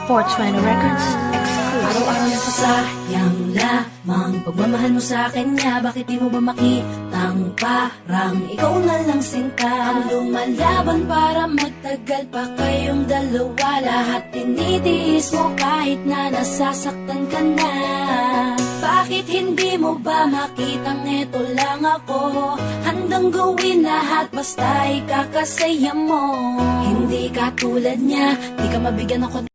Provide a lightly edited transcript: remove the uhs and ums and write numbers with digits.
420 Records exclusive. Araw-araw na sasayang lamang pagmamahal mo sa kanya. Bakit di mo ba makitang parang ikaw na lang sinta ang lumalaban para magtagal pa kayong dalawa? Lahat tinitiis mo kahit na nasasaktan ka na. Bakit hindi mo ba makitang eto lang ako? Handang gawin lahat basta ikakasaya mo. Hindi ka tulad niya, di ka mabigyan ako